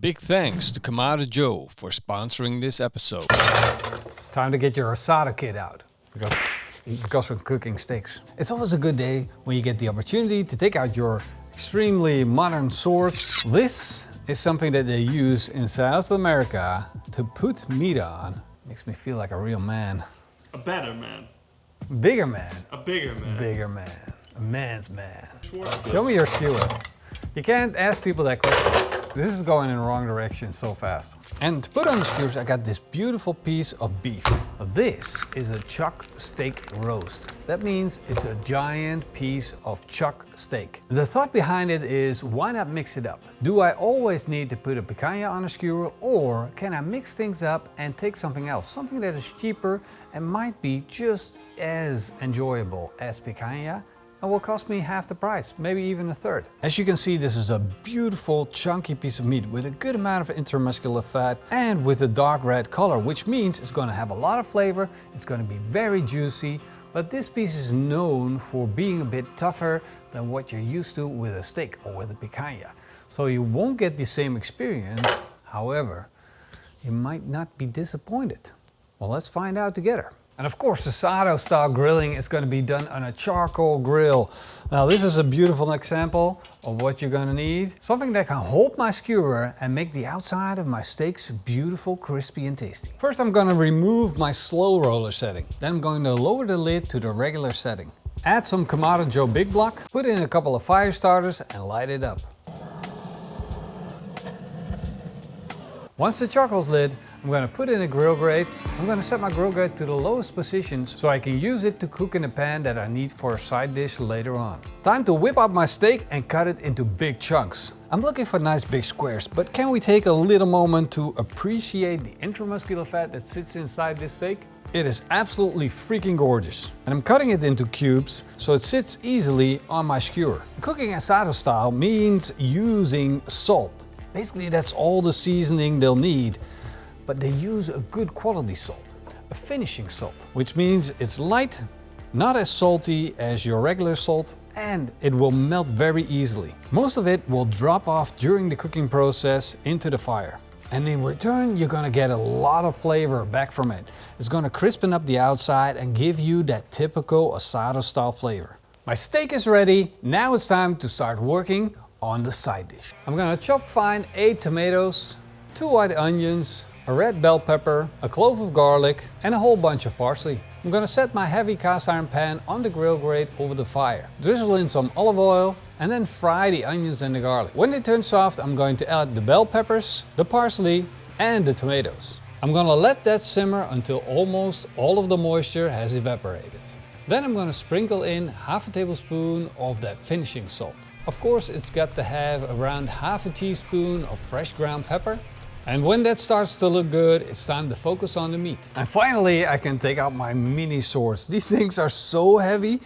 Big thanks to Kamado Joe for sponsoring this episode. Time to get your asado kit out, because we're cooking steaks. It's always a good day when you get the opportunity to take out your extremely modern swords. This is something that they use in South America to put meat on. Makes me feel like a real man. A better man. Bigger man. A bigger man. Bigger man. A man's man. Schwartz. Show me your skewer. You can't ask people that question. This is going in the wrong direction so fast. And to put on the skewers, I got this beautiful piece of beef. This is a chuck steak roast. That means it's a giant piece of chuck steak. The thought behind it is, why not mix it up? Do I always need to put a picanha on a skewer, or can I mix things up and take something else? Something that is cheaper and might be just as enjoyable as picanha, and will cost me half the price, maybe even a third. As you can see, this is a beautiful chunky piece of meat with a good amount of intramuscular fat and with a dark red color, which means it's gonna have a lot of flavor, it's gonna be very juicy, but this piece is known for being a bit tougher than what you're used to with a steak or with a picanha. So you won't get the same experience, however, you might not be disappointed. Well, let's find out together. And of course, asado style grilling is going to be done on a charcoal grill. Now this is a beautiful example of what you're going to need. Something that can hold my skewer and make the outside of my steaks beautiful, crispy and tasty. First I'm going to remove my slow roller setting. Then I'm going to lower the lid to the regular setting. Add some Kamado Joe Big Block, put in a couple of fire starters and light it up. Once the charcoal's lit, I'm going to put in a grill grate. I'm going to set my grill grate to the lowest position so I can use it to cook in a pan that I need for a side dish later on. Time to whip up my steak and cut it into big chunks. I'm looking for nice big squares, but can we take a little moment to appreciate the intramuscular fat that sits inside this steak? It is absolutely freaking gorgeous. And I'm cutting it into cubes so it sits easily on my skewer. Cooking asado style means using salt. Basically, that's all the seasoning they'll need. But they use a good quality salt, a finishing salt, which means it's light, not as salty as your regular salt, and it will melt very easily. Most of it will drop off during the cooking process into the fire. And in return, you're gonna get a lot of flavor back from it. It's gonna crispen up the outside and give you that typical asado style flavor. My steak is ready. Now it's time to start working on the side dish. I'm gonna chop fine 8 tomatoes, 2 white onions, a red bell pepper, a clove of garlic and a whole bunch of parsley. I'm gonna set my heavy cast iron pan on the grill grate over the fire. Drizzle in some olive oil and then fry the onions and the garlic. When they turn soft, I'm going to add the bell peppers, the parsley and the tomatoes. I'm gonna let that simmer until almost all of the moisture has evaporated. Then I'm gonna sprinkle in half a tablespoon of that finishing salt. Of course, it's got to have around half a teaspoon of fresh ground pepper. And when that starts to look good, it's time to focus on the meat. And finally, I can take out my mini swords. These things are so heavy,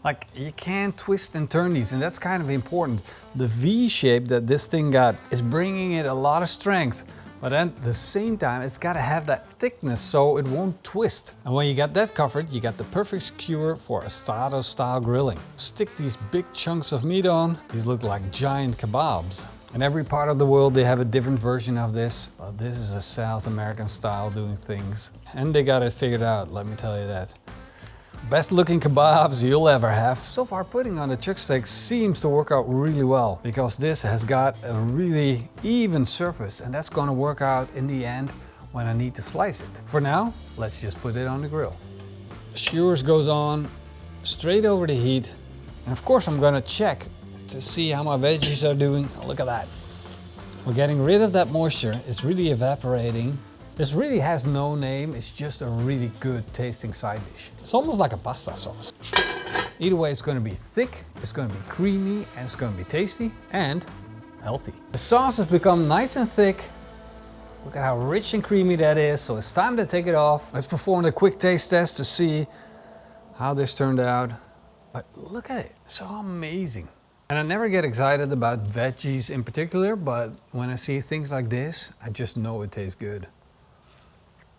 like you can't twist and turn these, and that's kind of important. The V shape that this thing got is bringing it a lot of strength, but at the same time, it's got to have that thickness so it won't twist. And when you got that covered, you got the perfect skewer for asado style grilling. Stick these big chunks of meat on. These look like giant kebabs. In every part of the world they have a different version of this, but this is a South American style doing things. And they got it figured out, let me tell you that. Best looking kebabs you'll ever have. So far putting on the chuck steak seems to work out really well because this has got a really even surface and that's gonna work out in the end when I need to slice it. For now, let's just put it on the grill. Skewers goes on straight over the heat. And of course I'm gonna check to see how my veggies are doing. Look at that. We're getting rid of that moisture. It's really evaporating. This really has no name. It's just a really good tasting side dish. It's almost like a pasta sauce. Either way, it's gonna be thick, it's gonna be creamy, and it's gonna be tasty and healthy. The sauce has become nice and thick. Look at how rich and creamy that is. So it's time to take it off. Let's perform the quick taste test to see how this turned out. But look at it, so amazing. And I never get excited about veggies in particular, but when I see things like this, I just know it tastes good.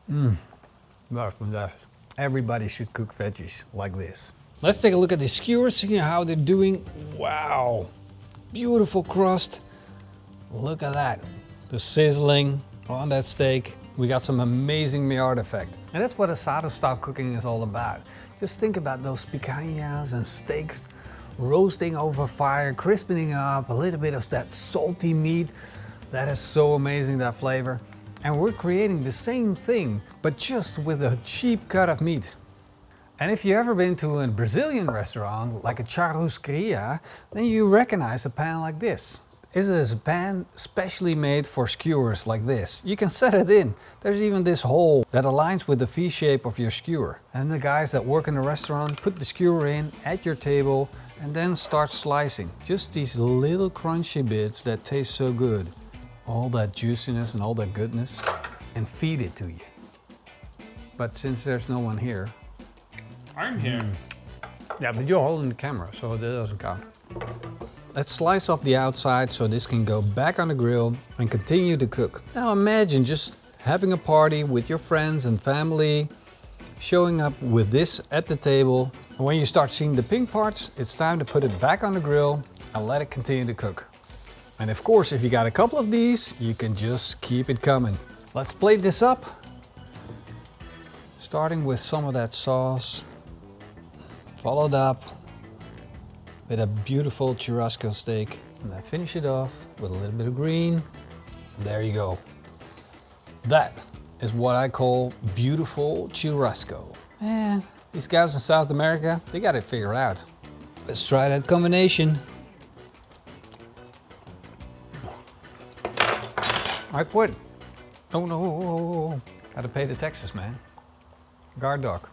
That's fantastic. Everybody should cook veggies like this. Let's take a look at the skewers, see how they're doing. Wow, beautiful crust. Look at that. the sizzling on that steak. We got some amazing Maillard effect. And that's what asado style cooking is all about. Just think about those picanhas and steaks roasting over fire, crispening up, a little bit of that salty meat. That is so amazing, that flavor. And we're creating the same thing, but just with a cheap cut of meat. And if you've ever been to a Brazilian restaurant, like a churrascaria, then you recognize a pan like this. This is a pan specially made for skewers like this. You can set it in. There's even this hole that aligns with the V shape of your skewer. And the guys that work in the restaurant put the skewer in at your table and then start slicing. Just these little crunchy bits that taste so good. All that juiciness and all that goodness, and feed it to you. But since there's no one here. I'm here. Yeah, but you're holding the camera, so that doesn't count. Let's slice off the outside so this can go back on the grill and continue to cook. Now imagine just having a party with your friends and family, showing up with this at the table. And when you start seeing the pink parts, it's time to put it back on the grill and let it continue to cook. And of course, if you got a couple of these, you can just keep it coming. Let's plate this up. Starting with some of that sauce, followed up with a beautiful churrasco steak. And I finish it off with a little bit of green. There you go. That is what I call beautiful churrasco. Man, these guys in South America, they got it figured out. Let's try that combination. I quit. Oh no, gotta pay the taxes, man. Guard dog.